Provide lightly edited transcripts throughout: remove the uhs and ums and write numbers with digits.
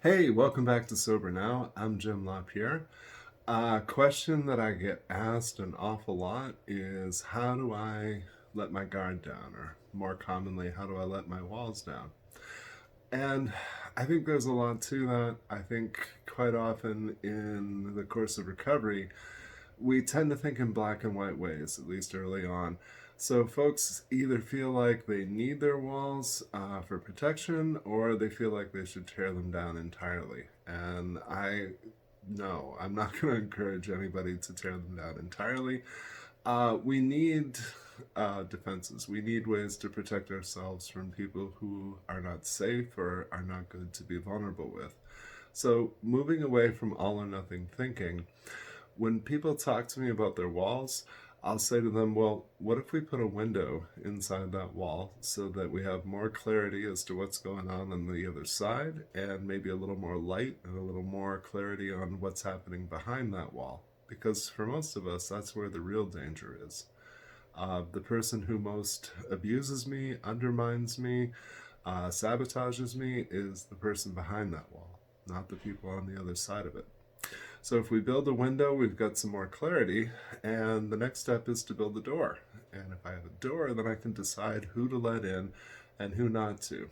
Hey, welcome back to Sober Now. I'm Jim LaPierre. A question that I get asked an awful lot is how do I let my guard down? Or more commonly, how do I let my walls down? And I think there's a lot to that. I think quite often in the course of recovery, we tend to think in black and white ways, at least early on. So folks either feel like they need their walls for protection, or they feel like they should tear them down entirely. And no, I'm not going to encourage anybody to tear them down entirely. We need defenses. We need ways to protect ourselves from people who are not safe or are not good to be vulnerable with. So, moving away from all or nothing thinking, when people talk to me about their walls, I'll say to them, well, what if we put a window inside that wall so that we have more clarity as to what's going on the other side, and maybe a little more light and a little more clarity on what's happening behind that wall? Because for most of us, that's where the real danger is. The person who most abuses me, undermines me, sabotages me is the person behind that wall, not the people on the other side of it. So if we build a window, we've got some more clarity, and the next step is to build a door. And if I have a door, then I can decide who to let in and who not to.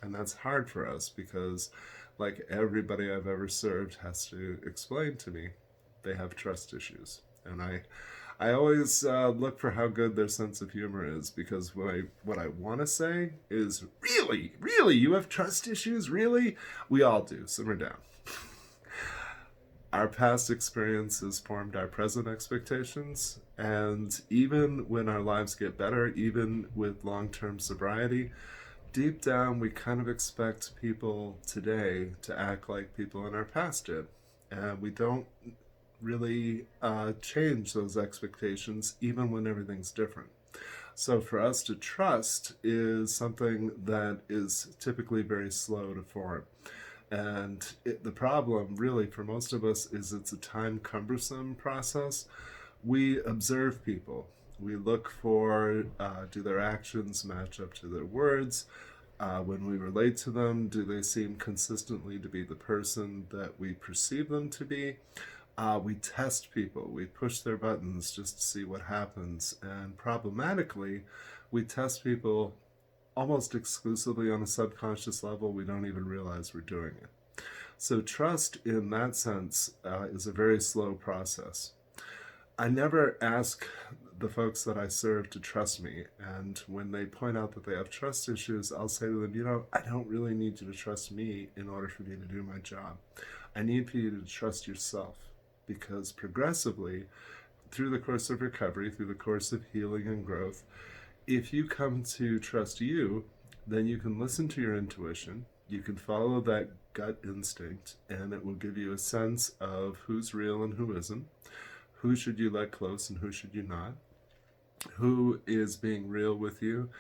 And that's hard for us because, like everybody I've ever served has to explain to me, they have trust issues. And I always look for how good their sense of humor is, because what I want to say is, really, really, you have trust issues? Really? We all do. Simmer down. Our past experiences formed our present expectations. And even when our lives get better, even with long term sobriety, deep down we kind of expect people today to act like people in our past did. And we don't really change those expectations even when everything's different. So for us to trust is something that is typically very slow to form. And the problem, really, for most of us, is it's a time cumbersome process. We observe people. We look for do their actions match up to their words? When we relate to them, do they seem consistently to be the person that we perceive them to be? We test people. We push their buttons just to see what happens. And problematically, we test people almost exclusively on a subconscious level. We don't even realize we're doing it. So trust in that sense is a very slow process. I never ask the folks that I serve to trust me. And when they point out that they have trust issues, I'll say to them, I don't really need you to trust me in order for me to do my job. I need for you to trust yourself, because progressively, through the course of recovery, through the course of healing and growth, if you come to trust you, then you can listen to your intuition. You can follow that gut instinct, and it will give you a sense of who's real and who isn't. Who should you let close and who should you not? Who is being real with you?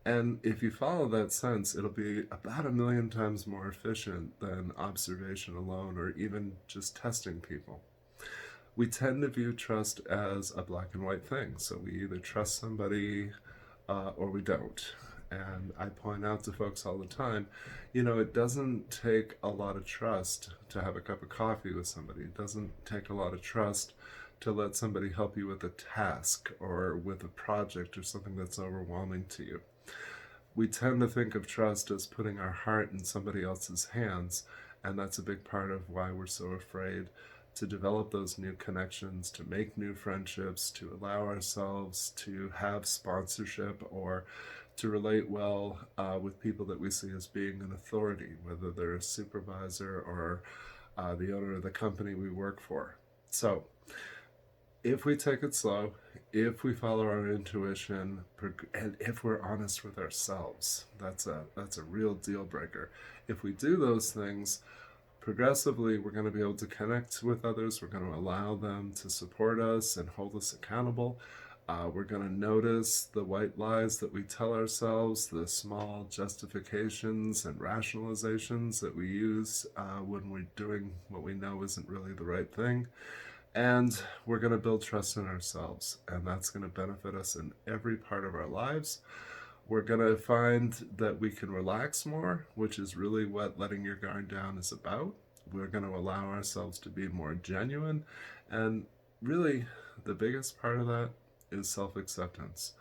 And if you follow that sense, it'll be about a million times more efficient than observation alone or even just testing people. We tend to view trust as a black and white thing. So we either trust somebody or we don't. And I point out to folks all the time, it doesn't take a lot of trust to have a cup of coffee with somebody. It doesn't take a lot of trust to let somebody help you with a task or with a project or something that's overwhelming to you. We tend to think of trust as putting our heart in somebody else's hands, and that's a big part of why we're so afraid to develop those new connections, to make new friendships, to allow ourselves to have sponsorship or to relate well with people that we see as being an authority, whether they're a supervisor or the owner of the company we work for. So if we take it slow, if we follow our intuition, and if we're honest with ourselves, that's a real deal breaker. If we do those things, progressively, we're going to be able to connect with others. We're going to allow them to support us and hold us accountable. We're going to notice the white lies that we tell ourselves, the small justifications and rationalizations that we use when we're doing what we know isn't really the right thing. And we're going to build trust in ourselves. And that's going to benefit us in every part of our lives. We're going to find that we can relax more, which is really what letting your guard down is about. We're going to allow ourselves to be more genuine. And really, the biggest part of that is self acceptance.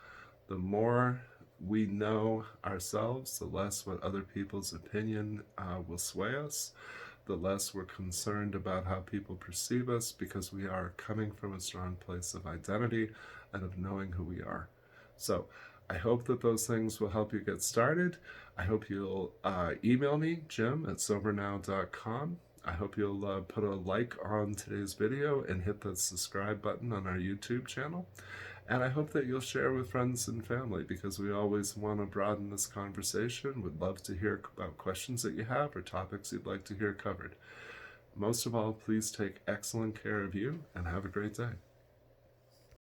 The more we know ourselves, the less what other people's opinion will sway us, the less we're concerned about how people perceive us, because we are coming from a strong place of identity and of knowing who we are. So I hope that those things will help you get started. I hope you'll email me, jim@sobernow.com. I hope you'll put a like on today's video and hit the subscribe button on our YouTube channel. And I hope that you'll share with friends and family, because we always want to broaden this conversation. Would love to hear about questions that you have or topics you'd like to hear covered. Most of all, please take excellent care of you and have a great day.